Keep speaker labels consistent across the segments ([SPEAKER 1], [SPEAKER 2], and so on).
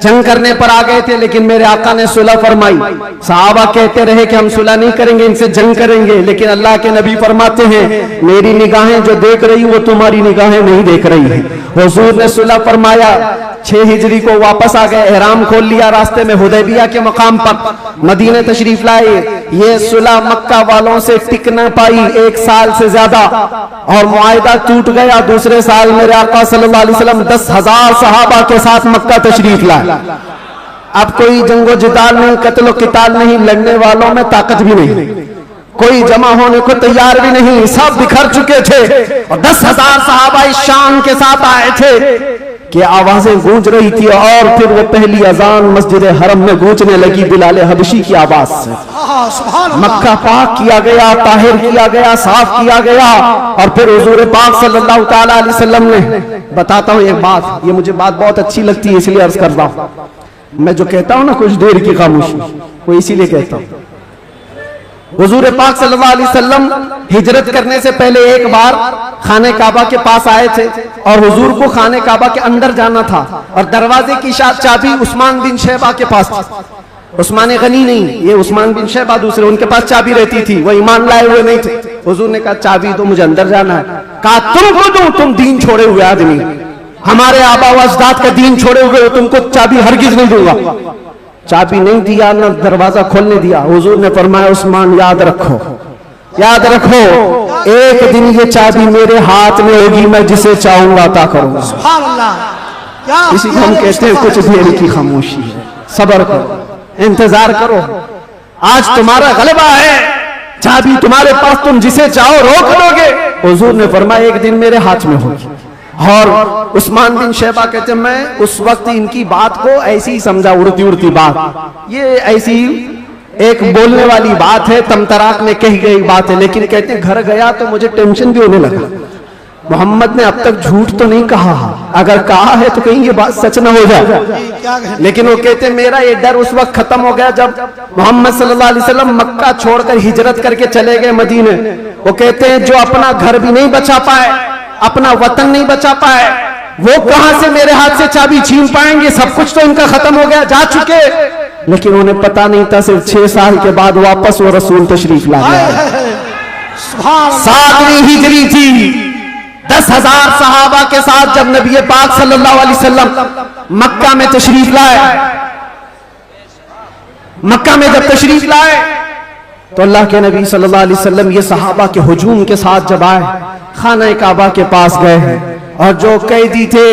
[SPEAKER 1] जंग करने पर आ गए थे, लेकिन मेरे आका ने सुलह फरमाई। सहाबा कहते रहे कि हम सुलह नहीं करेंगे, इनसे जंग करेंगे, लेकिन अल्लाह के नबी फरमाते हैं मेरी निगाहें जो देख रही वो तुम्हारी निगाहें नहीं देख रही है। हुजूर ने सुलह फरमाया, 6 हिजरी को वापस आ गए, एहराम खोल लिया, रास्ते में हुदैबिया के मकाम पर मदीने तशरीफ लाए। ये सुलह मक्का वालों से टिक न पाई 1 साल से ज्यादा, और मुआहिदा टूट गया। दूसरे साल मेरे आका सल्लल्लाहु अलैहि वसल्लम 10,000 सहाबा के साथ मक्का तशरीफ लाए। अब कोई जंगो जिताल नहीं, कत्लो किताल नहीं, लड़ने वालों में ताकत भी नहीं, कोई जमा होने को तैयार भी नहीं, सब बिखर चुके थे। और 10,000 सहाबा इस शान के साथ आए थे कि आवाजें गूंज रही थी, और फिर वो पहली अजान मस्जिद हरम में गूंजने लगी बिलाल हबशी की आवाज से। मक्का पाक किया गया, ताहिर किया गया, साफ किया गया। और फिर हुजूर पाक सल्लल्लाहु ताला अलैहि वसल्लम ने, बताता हूँ एक बात, ये मुझे बात बहुत अच्छी लगती है इसलिए अर्ज कर रहा हूँ। मैं जो कहता हूँ ना कुछ देर की खामोशी, वो इसीलिए कहता हूँ। हुजूर पाक सल्लल्लाहु अलैहि वसल्लम हिजरत करने से पहले एक बार खाने काबा के पास आए थे, और हुजूर को खाने काबा के अंदर जाना था, और दरवाजे की चाबी उस्मान बिन शैबा के पास थी। उस्मान गनी नहीं, ये उस्मान बिन शैबा दूसरे, उनके पास चाबी रहती थी, वो ईमान लाए हुए नहीं थे। हुजूर ने कहा चाबी तो मुझे अंदर जाना है। कहा तुमको दूं, तुम दीन छोड़े हुए आदमी, हमारे आबा व अजदाद का दीन छोड़े हुए, तुमको चाबी हरगिज नहीं दूंगा। चाबी नहीं दिया, ना दरवाजा खोलने दिया। हुजूर ने फरमाया उस्मान याद रखो, याद रखो, एक दिन ये चाबी मेरे हाथ में होगी, मैं जिसे चाहूंगा अता करूंगा। सुभान अल्लाह। इसी को हम कहते हैं कुछ देर की खामोशी है, सब्र करो, इंतजार करो, आज तुम्हारा गलबा है, चाबी तुम्हारे पास, तुम जिसे चाहो रोक लोगे। हुजूर ने फरमाया एक दिन मेरे हाथ में होगी। और उस्मान बिन शैबा कहते मैं उस वक्त इनकी बात को ऐसी ही समझा, उड़ती उड़ती बात, ये ऐसी एक बोलने वाली बात है, तमतराक में कही गई बात है। लेकिन कहते घर गया तो मुझे टेंशन भी होने लगा, मोहम्मद ने अब तक झूठ तो नहीं कहा, अगर कहा है तो कहीं ये बात सच न हो जाए। लेकिन वो कहते मेरा ये डर उस वक्त खत्म हो गया जब मोहम्मद सल्लल्लाहु अलैहि वसल्लम मक्का छोड़कर हिजरत करके चले गए मदीने। वो कहते हैं जो अपना घर भी नहीं बचा पाए, अपना वतन नहीं बचा पाए, वो कहां से मेरे हाथ से चाबी छीन पाएंगे, सब कुछ तो इनका खत्म हो गया, जा चुके। लेकिन उन्हें पता नहीं था सिर्फ 6 साल के बाद वापस वो रसूल तशरीफ ला गया। 7वीं हिजरी थी, 10,000 सहाबा के साथ जब नबी पाक सल्लल्लाहु अलैहि वसल्लम मक्का में तशरीफ लाए, मक्का में जब तशरीफ लाए तो अल्लाह के नबी सल्लल्लाहु अलैहि वसल्लम ये सहाबा के हुजूम के साथ जब आए, खाना काबा के पास गए, और जो कैदी थे,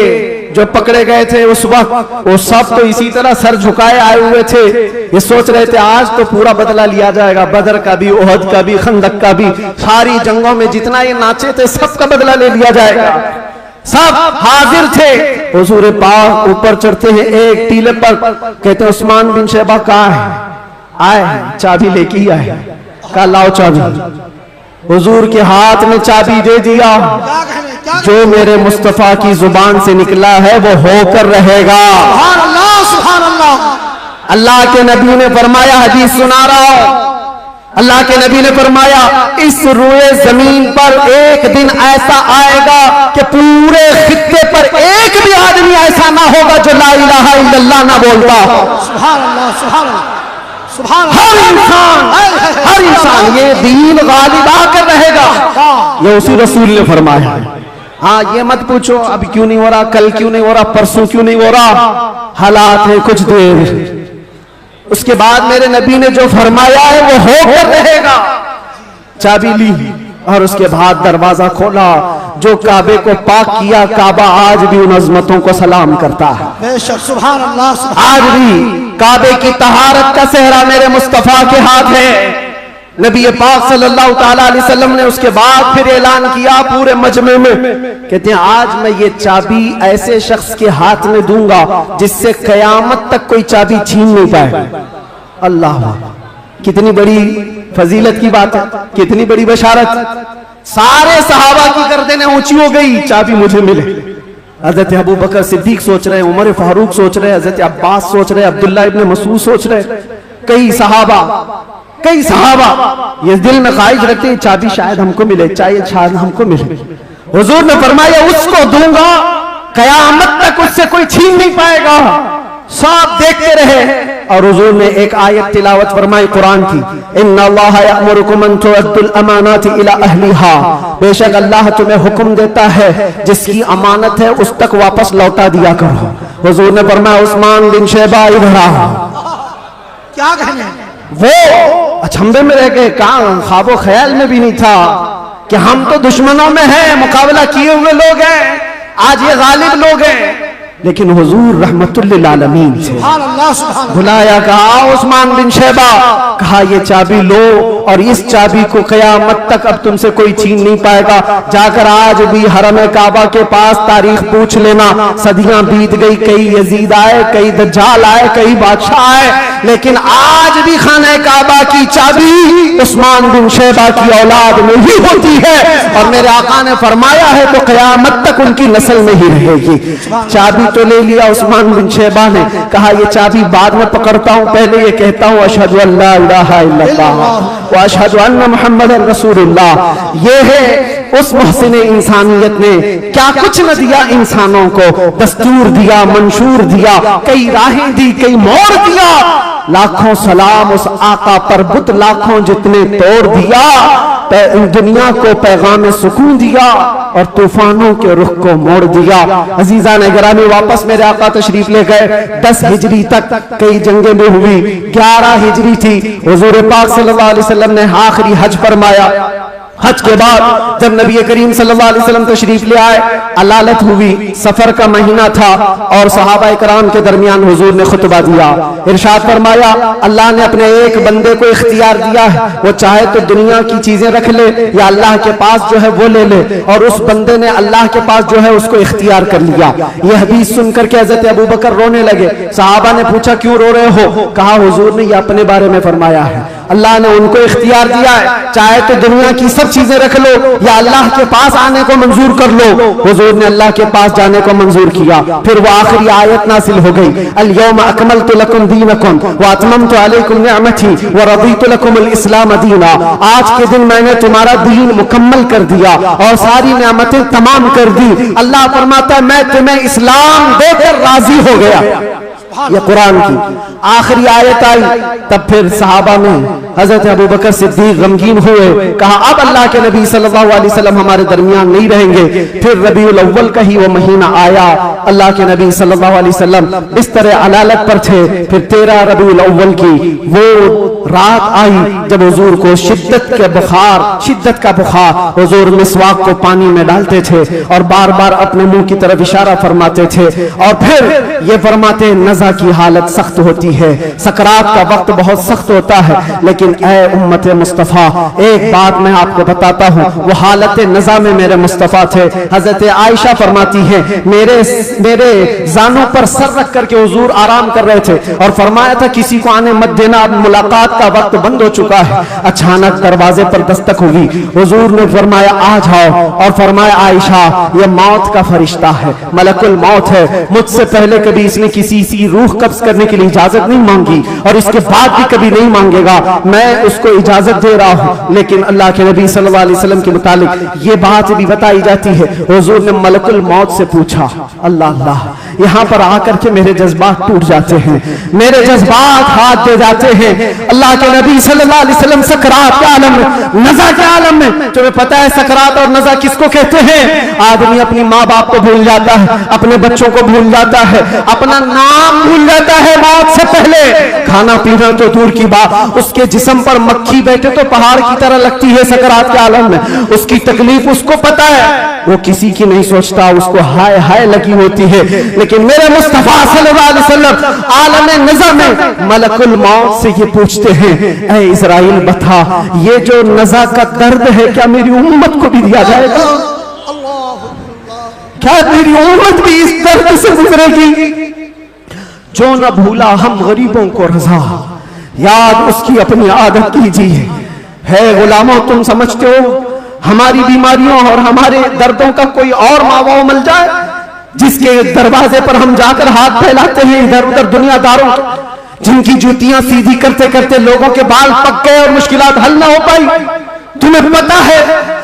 [SPEAKER 1] जो पकड़े गए थे उस वक्त, वो सब तो इसी तरह सर झुकाए आए हुए थे। ये सोच रहे थे आज तो पूरा बदला लिया जाएगा, बदर का भी, ओहद का भी, खंदक का भी, सारी जंगों में जितना ये नाचे थे सबका बदला ले लिया जाएगा। सब हाजिर थे। हुजूर पाक ऊपर चढ़ते हैं एक टीले पर, कहते हैं उस्मान बिन शैबा कहाँ है? आए, चाबी लेके ही आए। कहा लाओ चाबी। हुजूर के हाथ में चाबी दे दिया, जो मेरे मुस्तफा की जुबान से निकला है वो होकर रहेगा। सुभान अल्लाह, सुभान अल्लाह। अल्लाह के नबी ने फरमाया, हदीस सुना रहा हूं, अल्लाह के नबी ने फरमाया इस रूए जमीन पर एक दिन ऐसा आएगा कि पूरे खित्ते पर एक भी आदमी ऐसा ना होगा जो ला इलाहा इल्लल्लाह ना बोलता। सुभान अल्लाह, सुभान अल्लाह। हर इंसान ये दीन गालिब आकर रहेगा, ये उसी रसूल ने फरमाया। हाँ, ये मत पूछो अब क्यों नहीं हो रहा, कल क्यों नहीं हो रहा, परसों क्यों नहीं हो रहा, हालात है कुछ देर। उसके बाद मेरे नबी ने जो फरमाया है वो होकर रहेगा। चाबी ली और उसके बाद दरवाजा खोला, जो काबे को पाक किया, काबा आज भी उन अजमतों को सलाम करता है। बेशक, सुभान अल्लाह, सुभान। आज भी काबे की तहारत का सेहरा मेरे मुस्तफा के हाथ है। नबी पाक सल्लल्लाहु ताला अलैहि वसल्लम ने उसके बाद फिर ऐलान किया पूरे मजमे में, कहते हैं आज मैं ये चाबी ऐसे शख्स के हाथ में दूंगा जिससे कयामत तक कोई चाबी छीन नहीं पाए। अल्लाह, कितनी बड़ी फजीलत की बात है, कितनी बड़ी बशारत। सारे सहाबा की गर्दनें ऊंची हो गई, चाबी मुझे मिले। हजरत अबू बकर सिद्दीक सोच रहे, उमर फारूक सोच रहे, हजरत अब्बास सोच रहे, अब्दुल्ला इब्न मसूद सोच रहे, कई सहाबा ये दिल में ख्वाहिश रखते हैं चाबी शायद हमको मिले, चाहे शायद हमको मिले। हुजूर ने फरमाया उसको दूंगा, कयामत तक उससे कोई छीन नहीं पाएगा। सब देखते रहे। और हुजूर ने एक आयत तिलावत फरमाई कुरान की, इन्नल्लाह यअमुरुकुम अन तुअद्दुल अमानाति इला अहलिहा, बेशक अल्लाह तुम्हें हुक्म देता है जिसकी अमानत है उस तक वापस लौटा दिया करो। हुजूर ने फरमाया उस्मान बिन शैबा इधर आओ।
[SPEAKER 2] क्या कहने,
[SPEAKER 1] वो अचंभे में रह गए, कहा ख्वाबो ख्याल में भी नहीं था कि हम तो दुश्मनों में हैं, मुकाबला किए हुए लोग हैं, आज ये गालिब लोग हैं। लेकिन हुजूर रहमतुल्लिल आलमीन थे। बुलाया, कहा उस्मान बिन शैबा, कहा ये चाबी लो और इस चाबी को क़यामत तक अब तुमसे कोई छीन नहीं पाएगा। जाकर आज भी हरम काबा के पास तारीख पूछ लेना, सदियां बीत गई, कई यजीद आए, कई दज्जाल आए, कई बादशाह आए, लेकिन आज भी खाने काबा की चाबी उस्मान बिन शैबा की औलाद में ही होती है। और मेरे आका ने फरमाया है तो क़यामत तक उनकी नस्ल में ही रहेगी। चाबी तो ले लिया उस्मान बिन शैबा ने, कहा ये चाबी बाद में पकड़ता हूं, पहले ये कहता हूं अशहदु अल्ला इलाहा इल्लल्लाह व अशहदु अन्ना मुहम्मदन रसूलुल्लाह। ये है उस मुहसिन इंसानियत ने क्या कुछ न दिया इंसानों को, दस्तूर दिया, मंशूर दिया, कई राहें दी, कई मोड़ दिया। लाखों सलाम उस आका पर, बुत लाखों जितने तोड़ दिया, दुनिया को पैगाम सुकून दिया और तूफानों के रुख को मोड़ दिया। अजीजा ने गिरामी, वापस मेरे आका तशरीफ ले गए। 10 हिजरी तक कई जंगें में हुई, 11 हिजरी थी, हुजूर पाक सल्लल्लाहु अलैहि वसल्लम ने आखिरी हज फरमाया। हज के बाद जब नबी करीम सल्लल्लाहु अलैहि वसल्लम तशरीफ ले आए, अलालत हुई, सफर का महीना था और सहाबा इकराम के दरमियान हुजूर ने खुतबा दिया। इरशाद फरमाया, अल्लाह ने अपने एक बंदे को इख्तियार दिया है, वो चाहे तो दुनिया की चीजें रख ले या अल्लाह के पास जो है वो ले ले, और उस बंदे ने अल्लाह के पास जो है उसको इख्तियार कर लिया। यह हदीस सुनकर के हजरत अबू बकर रोने लगे। सहाबा ने पूछा क्यों रो रहे हो? कहा हुजूर ने यह अपने बारे में फरमाया है, अल्लाह ने उनको इख्तियार दिया है, चाहे तो दुनिया की सब चीजें रख लो या अल्लाह के पास आने को मंजूर कर लो। हुजूर ने अल्लाह के पास जाने को मंजूर किया। फिर वो आखिरी आयत नासिल हो गई, अल यौम अकमलतु लकुम दीनकुम व अतममतु अलैकुम निअमती व रदीतु लकुमुल इस्लाम दीना। आज के दिन मैंने तुम्हारा दीन मुकम्मल कर दिया और सारी नेमतें तमाम कर दी। अल्लाह फरमाता है मैं तुम्हें इस्लाम देकर राजी हो गया। ये कुरान की आखिरी आयत आई। तब फिर सहाबा में हजरत अबू बकर सिद्दीक गमगीन हुए, कहा अब अल्लाह के नबी सल्लल्लाहु अलैहि वसल्लम हमारे दरमियान नहीं रहेंगे। फिर रबीउल अव्वल का ही वो महीना आया, अल्लाह के नबी सल्लल्लाहु अलैहि वसल्लम बिस्तर अलालत पर थे। फिर 13 रबीउल अव्वल की वो रात आई जब हुजूर को शिद्दत का बुखार, हुजूर मिसवाक को पानी में डालते थे और बार बार अपने मुंह की तरफ इशारा फरमाते थे और फिर ये फरमाते नज़ा की हालत सख्त होती है, सकरात का वक्त बहुत सख्त होता है। लेकिन ऐ उम्मत मुस्तफ़ा, एक बात मैं आपको बताता हूँ, वो हालत नज़ा में मेरे मुस्तफ़ा थे। हजरत आयशा फरमाती हैं मेरे जानों पर सर रख करके हुजूर आराम कर रहे थे और फरमाया था किसी को आने मत देना, अब मुलाकात का वक्त बंद हो चुका है। अचानक दरवाजे पर दस्तक हुई, हुजूर ने फरमाया आ जाओ और फरमाया आयशा ये मौत का फरिश्ता है, मलकुल मौत है, मुझसे पहले कभी इसने किसी सी रूह कब्ज करने के लिए इजाजत नहीं मांगी और इसके बाद भी कभी नहीं मांगेगा, मैं उसको इजाजत दे रहा हूं। लेकिन अल्लाह के नबी सल्लल्लाहु अलैहि वसल्लम के मुतालिक ये बात भी बताई जाती है, हुजूर ने मलकुल मौत से पूछा। अल्लाह अल्लाह, यहाँ पर आकर के मेरे जज्बात टूट जाते हैं, मेरे जज्बात हाथ दे जाते हैं। अल्लाह के नबी सल्लल्लाहु अलैहि वसल्लम सकरात के आलम में, नज़ा के आलम में, तुम्हें पता है सकरात और नज़ा किसको कहते हैं? आदमी अपनी माँ बाप को भूल जाता है, अपने बच्चों को भूल जाता है, अपना नाम भूल जाता है मौत से पहले। खाना पीना तो दूर की बात, उसके जिस्म पर मक्खी बैठे तो पहाड़ की तरह लगती है सकरात के आलम में। उसकी तकलीफ उसको पता है, वो किसी की नहीं सोचता, उसको हाय हाय लगी होती है। लेकिन मेरे मुस्तफा सल्लल्लाहु अलैहि वसल्लम आलम नज़ा में मलकुल मौत से ये पूछते हैं, ऐ इज़राइल बता ये जो नज़ा का दर्द है क्या मेरी उम्मत को भी दिया जाएगा? क्या मेरी उम्मत भी इस दर्द से गुजरेगी? जो न भूला हम गरीबों को रजा, याद उसकी अपनी आदत कीजिए। है गुलामों, तुम समझते हो हमारी बीमारियों और हमारे दर्दों का कोई और मावा मिल जाए जिसके दरवाजे पर हम जाकर हाथ फैलाते हैं इधर उधर दुनियादारों, जिनकी जूतियां सीधी करते करते लोगों के बाल पक गए और मुश्किलात हल ना हो पाई। तुम्हें पता है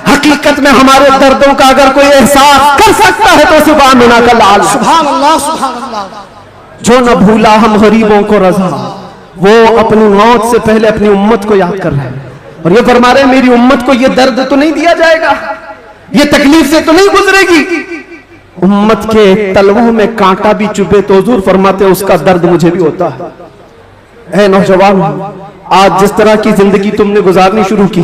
[SPEAKER 1] हकीकत में हमारे दर्दों का अगर कोई एहसास कर सकता है तो सुभान अल्लाह का लाल, सुभान अल्लाह, सुभान अल्लाह। जो न भूला हम गरीबों को रजा, वो अपनी मौत से पहले अपनी उम्मत को याद कर रहे हैं और ये फरमा रहे हैं मेरी उम्मत को ये दर्द तो नहीं दिया जाएगा, ये तकलीफ से तो नहीं गुजरेगी। उम्मत के तलवों में कांटा भी चुभे तो हुजूर फरमाते उसका दर्द मुझे भी होता है। ऐ नौजवान, आज जिस तरह की जिंदगी तुमने गुजारनी शुरू की,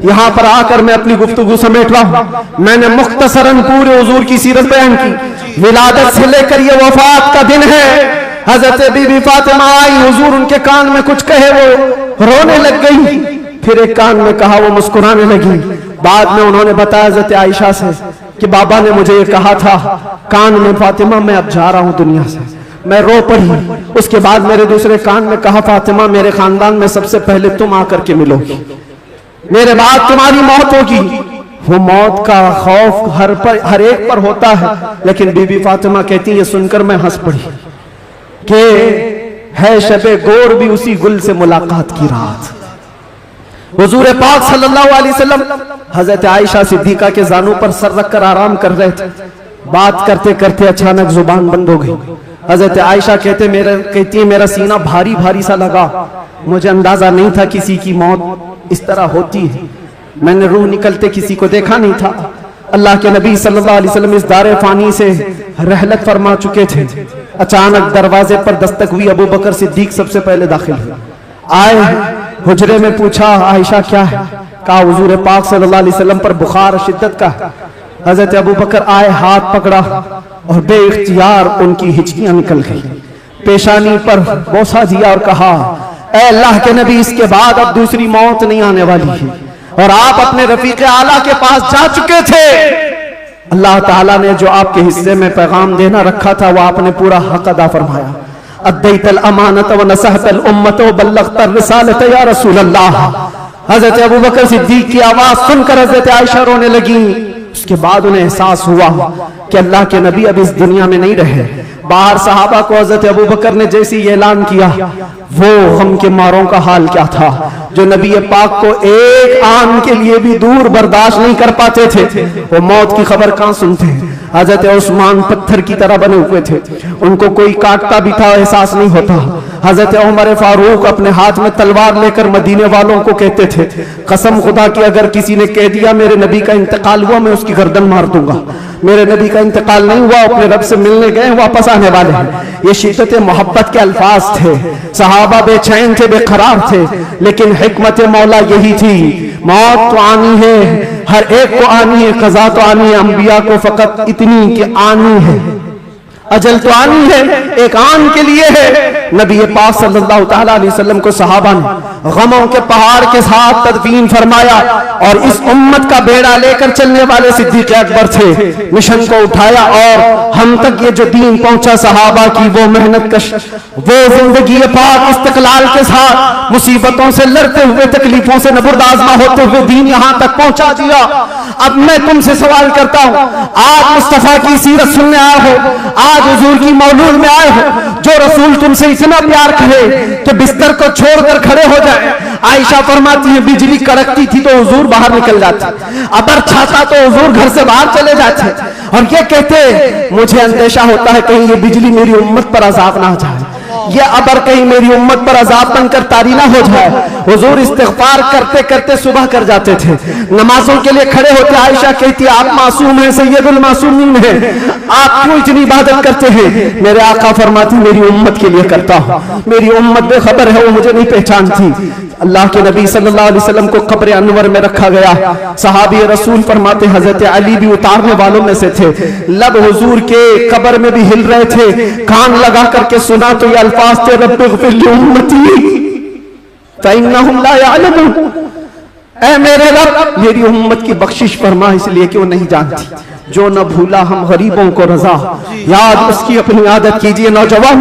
[SPEAKER 1] यहां पर आकर मैं अपनी गुफ्तगू समेट रहा हूं। मैंने मुख्तसरन पूरे हुजूर की सीरत बयान की। विलादत से लेकर ये वफात का दिन है। हजरत बीबी फातिमा आई, हुजूर उनके कान में कुछ कहे, वो रोने लग गई, फिर एक कान में कहा, वो मुस्कुराने लगी। बाद में उन्होंने बताया हजरत आयशा से कि बाबा ने मुझे ये कहा था कान में, फातिमा मैं अब जा रहा हूं दुनिया से। मैं रो पड़ी। उसके बाद मेरे दूसरे कान में कहा, फातिमा मेरे खानदान में सबसे पहले तुम आकर के मिलोगी, मेरे बाद तुम्हारी मौत होगी। वो मौत का खौफ हर एक पर होता है, लेकिन बीबी फातिमा कहती है, सुनकर मैं हंस पड़ी कि है शबे गोर भी उसी गुल से मुलाकात की रात। हुजूर पाक सल्लल्लाहु अलैहि वसल्लम हजरत आयशा सिद्दीका के जानों पर सर रखकर आराम कर रहे थे। बात करते करते अचानक जुबान बंद हो गई। हजरत आयशा कहती है मेरा सीना भारी भारी सा लगा, मुझे अंदाजा नहीं था किसी की मौत इस तरह होती है। मैंने रूह निकलते किसी को देखा नहीं था। अल्लाह के नबी सल्लल्लाहु अलैहि वसल्लम इस दारे फानी से रहलत फरमा चुके थे। अचानक दरवाजे पर दस्तक हुई। अबू बकर सिद्दीक सबसे पहले दाखिल हुए। आए, हुजरे में पूछा, आयशा क्या है? कहा हुजूर पाक सल्लल्लाहु अलैहि वसल्लम पर बुखार शिद्दत का। हजरत अबू बकर आए, हाथ पकड़ा और बेइख्तियार उनकी हिचकियां निकल गई। पेशानी पर बोसा दिया और कहा, ऐ अल्लाह के नबी, इसके बाद अब दूसरी मौत नहीं आने वाली है और आप अपने रफीक आला के पास जा चुके थे। अल्लाह ताला ने जो आपके हिस्से में पैगाम देना रखा था वो आपने पूरा हक अदा फरमाया। अद्दैतल अमानत व नसहतल उम्मत व बल्लगतर रिसालत या रसूल अल्लाह। हजरत अबू बकर सिद्दीक की आवाज सुनकर हजरत आयशा रोने लगी। उसके बाद उन्हें एहसास हुआ कि अल्लाह के नबी अब इस दुनिया में नहीं रहे। बाहर सहाबा को हजरत अबू बकर ने जैसे ही ऐलान किया, वो गम के मारों का हाल क्या था जो नबी पाक को एक आन के लिए भी दूर बर्दाश्त नहीं कर पाते थे। वो मौत की खबर कहां सुनते हैं। हजरत उस्मान पत्थर की तरह बने हुए थे, उनको कोई काटता भी था एहसास नहीं होता। हजरत उमर फारूक अपने हाथ में तलवार लेकर मदीने वालों को कहते थे, कसम खुदा की अगर किसी ने कह दिया मेरे नबी का इंतकाल हुआ मैं उसकी गर्दन मार दूंगा। मेरे नबी का इंतकाल नहीं हुआ, अपने रब से मिलने गए, वापस आने वाले हैं। ये शिद्दत मोहब्बत के अल्फाज थे। सहाबा बेचैन थे, बेकरार थे, लेकिन हिकमत मौला यही थी, मौत तो आनी है, हर एक को आनी है, कज़ा तो आनी है, अंबिया को फकत इतनी कि आनी है, अजल तो आनी है, एक आन के लिए है। नबी पाक सल्लल्लाहु ताला अलैहि वसल्लम को सहाबा ने गमों के पहाड़ के साथ तदफीन फरमाया और इस उम्मत का बेड़ा लेकर चलने वाले सिद्दीक अकबर थे। मिशन को उठाया और हम तक ये जो दीन पहुंचा, सहाबा की वो मेहनत कश, वो जिंदगी पाक इस्तिकलाल के साथ मुसीबतों से लड़ते हुए, तकलीफों से नबुर्दाज़मा होते हुए दीन यहां तक पहुंचा दिया। अब मैं तुमसे सवाल करता हूं, आज मुस्तफा की सीरत सुनने आए हो, आज हुजूर की मौलूद में आए हो, जो रसूल तुमसे इतना प्यार करे कि बिस्तर को छोड़कर खड़े हो जाए। आयशा फरमाती है बिजली कड़कती थी तो हुजूर बाहर निकल जाते, अबर छाता तो हुजूर घर से बाहर चले जाते और ये कहते मुझे अंदेशा होता है कहीं ये बिजली मेरी उम्मत पर अजाब ना आ जाए, ये अबर कहीं मेरी उम्मत पर अजाब बनकर तारी ना हो जाए। हुजूर इस्तिग़फ़ार करते करते सुबह कर जाते थे, नमाजों के लिए खड़े होते। आयशा कहती आप मासूम हैं, सैयदुल मासूमीन हैं, आप क्यों इतनी इबादत करते हैं? मेरे आका फरमाती मेरी उम्मत के लिए करता हूं, मेरी उम्मत बेखबर है, वो मुझे नहीं पहचानती। अल्लाह के नबी सल्लल्लाहु अलैहि वसल्लम को कब्र अनवर में रखा गया। सहाबी रसूल फरमाते हजरत अली भी उतारने वालों में से थे। लब हुजूर के कब्र में भी हिल रहे थे, कान लगा करके सुना तो ये अल्फाज थे, रब्बिग़फ़िर ली उम्मती फ़इन्नहुम ला यअलमून। ऐ मेरे रब मेरी उम्मत की बख्शिश फरमा, इसलिए कि वो नहीं जानती। जो न भूला हम गरीबों को रजा, याद उसकी अपनी आदत कीजिए। नौजवान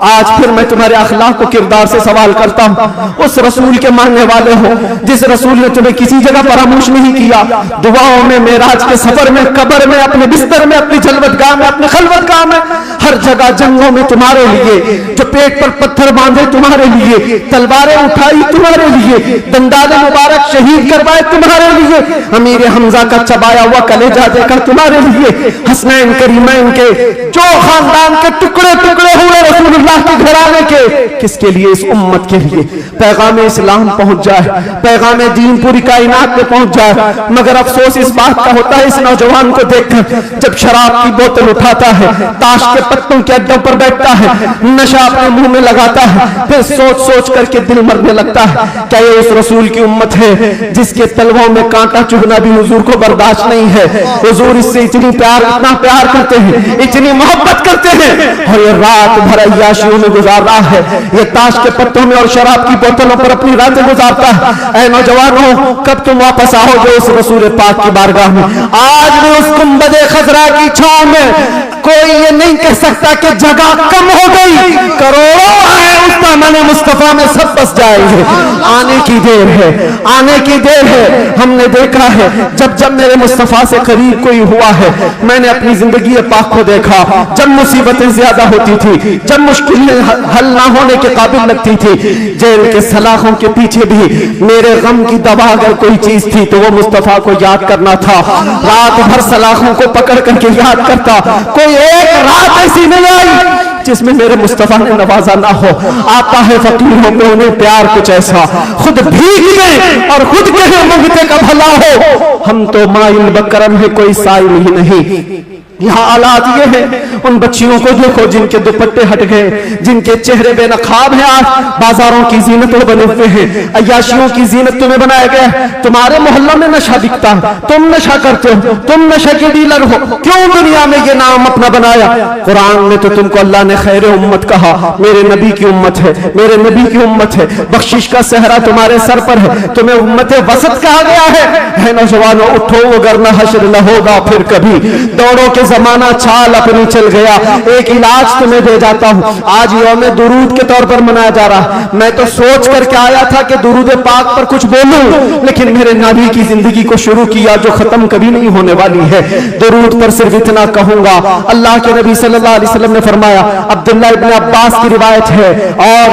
[SPEAKER 1] आज फिर मैं तुम्हारे अखलाक को किरदार से सवाल करता हूँ। उस रसूल के मानने वाले हो जिस रसूल ने तुम्हें किसी जगह फरामोश नहीं किया, दुआओं में, मेराज के सफर में, कब्र में, अपने बिस्तर में, अपनी जलवतगाह में, अपने खलवतगाह में, हर जगह जंगों में तुम्हारे लिए, जो पेट पर पत्थर बांधे तुम्हारे लिए, तलवारें उठाई तुम्हारे लिए, दंडाले मुबारक शहीद करवाए तुम्हारे लिए, अमीर हमजा का चबाया हुआ कलेजा देखा तुम्हारे लिए, हसनैन करीमैन के जो खानदान के टुकड़े टुकड़े हुए रसूलुल्लाह के घराने के, किसके लिए? इस उम्मत के लिए पैगाम इस्लाम पहुंच जाए, पैगाम दीन पूरी कायनात में पहुंच जाए। मगर अफसोस इस बात का होता है इस नौजवान को देखकर, जब शराब की बोतल उठाता है, ताश के पत्तों के अड्डों पर बैठता है, नशा अपने मुंह में लगाता है, फिर सोच सोच करके दिल मरने लगता है। क्या ये उस रसूल की उम्मत है जिसके तलवों में कांटा चुभना भी हुजूर को बर्दाश्त नहीं है? हुजूर इससे इतना प्यार करते हैं, इतनी मोहब्बत करते हैं, और ये रात भर अय्याशियों में गुजार रहा है, ये ताश के पत्तों में और शराब की बोतलों पर अपनी रातें गुजारता है। ऐ नौजवानों, कब तुम वापस आओगे उस रसूल पाक की बारगाह में? आज भी उस गुंबदे खजरा की छांव में कोई ये नहीं कह सकता कि जगह कम हो गई, करोड़ों है उस दामन मुस्तफा में सब बस जाएंगे। आने की देर है, आने की देर है। हमने देखा है जब जब मेरे मुस्तफा से करीब कोई हुआ है, मैंने अपनी जिंदगी पाक को देखा, जब मुसीबतें ज्यादा होती थी, जब मुश्किलें हल ना होने के काबिल लगती थी, जेल के सलाखों के पीछे भी मेरे गम की दवा अगर कोई चीज थी तो वो मुस्तफा को याद करना था। रात भर सलाखों को पकड़ करके याद करता, कोई एक रात ऐसी नहीं आई जिसमें मेरे मुस्तफा ने नवाजा ना हो। आता है फकीरों में उन्हें प्यार कुछ ऐसा, खुद भीगते और खुद कहे मंगते का भला हो। हम तो माइल बकरम है, कोई साइल ही नहीं। यहाँ हालात ये है, उन बच्चियों को देखो जिनके दुपट्टे हट गए, जिनके चेहरे बेनकाब हैं, आज बाजारों की जीनतों बने हुए हैं, अय्याशियों की जीनत तुम्हें बनाया गया है। तुम्हारे मोहल्ला में नशा बिकता है, तुम नशा करते हो, तुम नशा के डीलर हो, क्यों दुनिया में ये नाम अपना बनाया? कुरान में तो तुमको अल्लाह ने खैर उम्मत कहा, मेरे नबी की उम्मत है, मेरे नबी की उम्मत है, बख्शिश का सहरा तुम्हारे सर पर है, तुम्हें उम्मत वसत कहा गया है। नौजवानों उठो, वरना हश्र न होगा फिर कभी, दौड़ो के जमाना चाल अपनी चल गया। एक इलाज तुम्हें दे जाता हूं, आज यौम दुरूद के तौर पर मनाया जा रहा। मैं तो सोच करके आया था कि दुरूद पाक पर कुछ बोलूं, लेकिन मेरे नबी की जिंदगी को शुरू किया जो खत्म कभी नहीं होने वाली है। दुरूद पर सिर्फ इतना कहूंगा, अल्लाह के नबी सल्लल्लाहु अलैहि वसल्लम ने फरमाया, अब्दुल्लाह इब्न अब्बास की रिवायत है और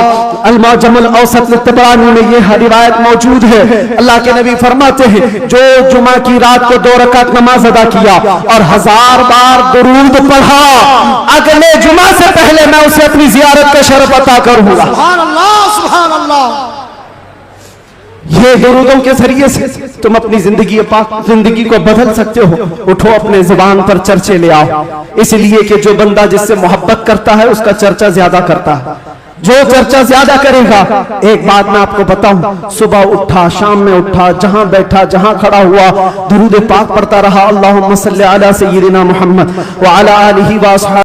[SPEAKER 1] अल-मुअज्जमुल औसत तबरानी में यह रिवायत मौजूद है। अल्लाह के नबी फरमाते हैं, जो जुमा की रात को 2 रकात नमाज अदा किया और 1000 बार दुरूद पढ़ा, अगले जुमा से पहले मैं उसे अपनी जियारत का शरफ अता करूंगा।
[SPEAKER 2] सुभान अल्लाह, सुभान अल्लाह।
[SPEAKER 1] ये दुरूदों के जरिए से तुम अपनी जिंदगी को बदल सकते हो। उठो, अपने जुबान पर चर्चे ले आओ, इसलिए कि जो बंदा जिससे मोहब्बत करता है उसका चर्चा ज्यादा करता है। जो चर्चा ज्यादा करेगा, एक बात मैं आपको बताऊं, सुबह उठा, शाम में उठा, जहां बैठा, जहां खड़ा हुआ, दुरूद पाक पढ़ता रहा, अल्लाहुम्मा सल्ली अला सय्यिदिना मुहम्मद व अला आलिहि व अस्हाबिही